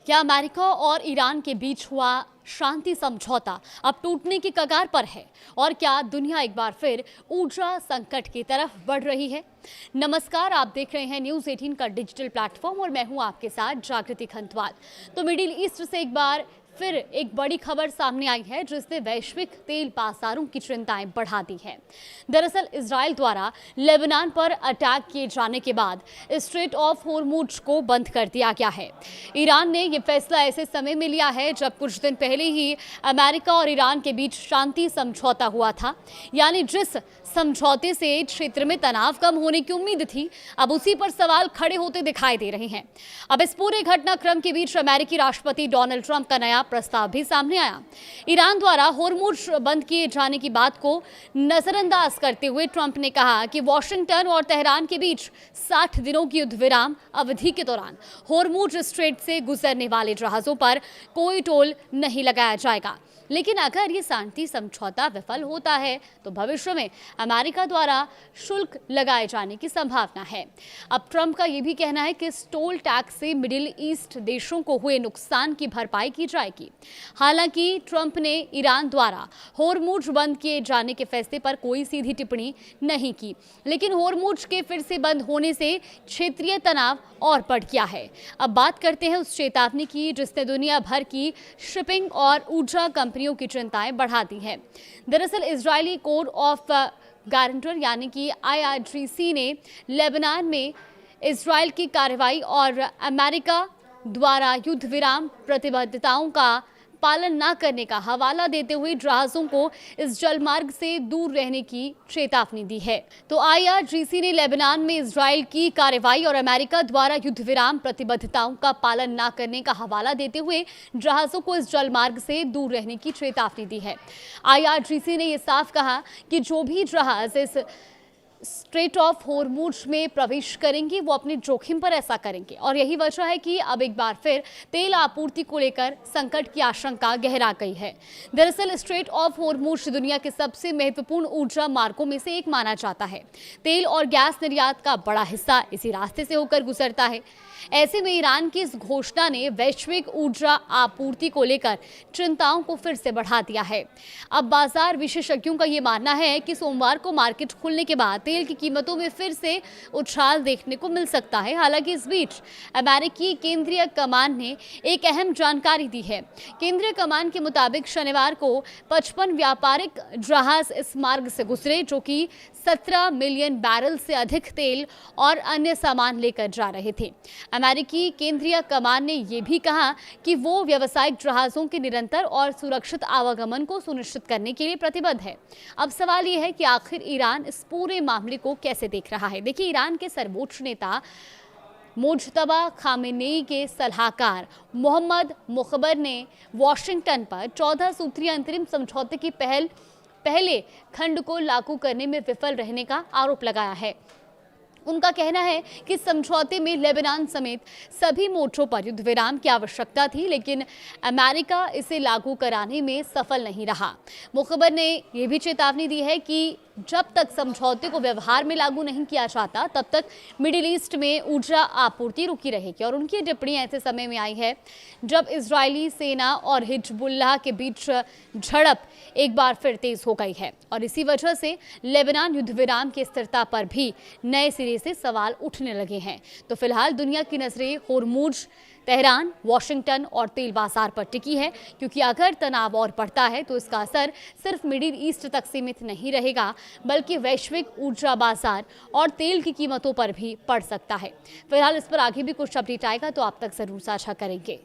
क्या अमेरिका और ईरान के बीच हुआ शांति समझौता अब टूटने की कगार पर है और क्या दुनिया एक बार फिर ऊर्जा संकट की तरफ बढ़ रही है? नमस्कार, आप देख रहे हैं न्यूज़ 18 का डिजिटल प्लेटफॉर्म और मैं हूं आपके साथ जागृति खंतवाल। तो मिडिल ईस्ट से एक बार फिर एक बड़ी खबर सामने आई है जिसने वैश्विक तेल बाजारों की चिंताएं बढ़ा दी है। दरअसल इजराइल द्वारा लेबनान पर अटैक किए जाने के बाद स्ट्रेट ऑफ होर्मुज को बंद कर दिया गया है। ईरान ने यह फैसला ऐसे समय में लिया है जब कुछ दिन पहले ही अमेरिका और ईरान के बीच शांति समझौता हुआ था, यानी जिस समझौते से क्षेत्र में तनाव कम होने की उम्मीद थी, अब उसी पर सवाल खड़े होते दिखाई दे रहे हैं। अब इस पूरे घटनाक्रम के बीच अमेरिकी राष्ट्रपति डोनाल्ड ट्रंप का नया प्रस्ताव भी सामने आया। ईरान द्वारा होर्मुज बंद किए जाने की बात को नजरअंदाज करते हुए ट्रंप ने कहा कि वॉशिंगटन और तेहरान के बीच 60 दिनों की युद्ध विराम अवधि के दौरान होर्मुज स्ट्रेट से गुजरने वाले जहाजों पर कोई टोल नहीं लगाया जाएगा। लेकिन अगर ये शांति समझौता विफल होता है तो भविष्य में अमेरिका द्वारा शुल्क लगाए जाने की संभावना है। अब ट्रंप का ये भी कहना है कि इस टोल टैक्स से मिडिल ईस्ट देशों को हुए नुकसान की भरपाई की जाएगी। हालांकि ट्रंप ने ईरान द्वारा होर्मुज बंद किए जाने के फैसले पर कोई सीधी टिप्पणी नहीं की, लेकिन होर्मुज के फिर से बंद होने से क्षेत्रीय तनाव और बढ़ गया है। अब बात करते हैं उस चेतावनी की जिसने दुनिया भर की शिपिंग और ऊर्जा कंपनियों की चिंताएं बढ़ा दी है। दरअसल इजरायली कोड ऑफ गारंटर यानी कि IRGC ने लेबनान में इजरायल की कार्रवाई और अमेरिका द्वारा युद्ध विराम प्रतिबद्धताओं का पालन न करने का हवाला देते हुए जहाजों को इस जलमार्ग से दूर रहने की चेतावनी दी है। तो IRGC ने लेबनान में इजरायल की कार्रवाई और अमेरिका द्वारा युद्ध विराम प्रतिबद्धताओं का पालन न करने का हवाला देते हुए जहाजों को इस जलमार्ग से दूर रहने की चेतावनी दी है। IRGC ने यह साफ कहा कि जो भी जहाज इस स्ट्रेट ऑफ होर्मुज में प्रवेश करेंगे वो अपने जोखिम पर ऐसा करेंगे और यही वजह है कि अब एक बार फिर तेल आपूर्ति को लेकर संकट की आशंका गहरा गई है। दरअसल स्ट्रेट ऑफ होर्मुज दुनिया के सबसे महत्वपूर्ण ऊर्जा मार्गों में से एक माना जाता है। तेल और गैस निर्यात का बड़ा हिस्सा इसी रास्ते से होकर गुजरता है। ऐसे में ईरान की इस घोषणा ने वैश्विक ऊर्जा आपूर्ति को लेकर चिंताओं को फिर से बढ़ा दिया है। अब बाजार विशेषज्ञों का ये मानना है कि सोमवार को मार्केट खुलने के बाद तेल की कीमतों में फिर से उछाल देखने को मिल सकता है। हालांकि इस बीच अमेरिकी केंद्रीय कमान ने एक अहम जानकारी दी है। केंद्रीय कमान के मुताबिक शनिवार को 55 व्यापारिक जहाज इस मार्ग से गुजरे जो कि 17 मिलियन बैरल से अधिक तेल और अन्य सामान लेकर जा रहे थे। अमेरिकी केंद्रीय कमान ने यह भी कहा कि वो व्यावसायिक जहाजों के निरंतर और सुरक्षित आवागमन को सुनिश्चित करने के लिए प्रतिबद्ध है। अब सवाल ये है कि आखिर ईरान इस पूरे मामले को कैसे देख रहा है। देखिए, ईरान के सर्वोच्च नेता मुज्तबा खामेनेई के सलाहकार मोहम्मद मुखबर ने वॉशिंगटन पर 14 सूत्रीय अंतरिम समझौते की पहले खंड को लागू करने में विफल रहने का आरोप लगाया है। उनका कहना है कि समझौते में लेबनान समेत सभी मोर्चों पर युद्ध विराम की आवश्यकता थी, लेकिन अमेरिका इसे लागू कराने में सफल नहीं रहा। मुखबर ने यह भी चेतावनी दी है कि जब तक समझौते को व्यवहार में लागू नहीं किया जाता तब तक मिडिल ईस्ट में ऊर्जा आपूर्ति रुकी रहेगी। और उनकी टिप्पणी ऐसे समय में आई है जब इजरायली सेना और हिजबुल्लाह के बीच झड़प एक बार फिर तेज हो गई है और इसी वजह से लेबनान युद्ध विराम की स्थिरता पर भी नए सिरे से सवाल उठने लगे हैं। तो फिलहाल दुनिया की नजरें होर्मुज, तेहरान, वॉशिंगटन और तेल बाजार पर टिकी है, क्योंकि अगर तनाव और बढ़ता है तो इसका असर सिर्फ मिडिल ईस्ट तक सीमित नहीं रहेगा बल्कि वैश्विक ऊर्जा बाजार और तेल की कीमतों पर भी पड़ सकता है। फिलहाल इस पर आगे भी कुछ अपडेट आएगा तो आप तक जरूर साझा करेंगे।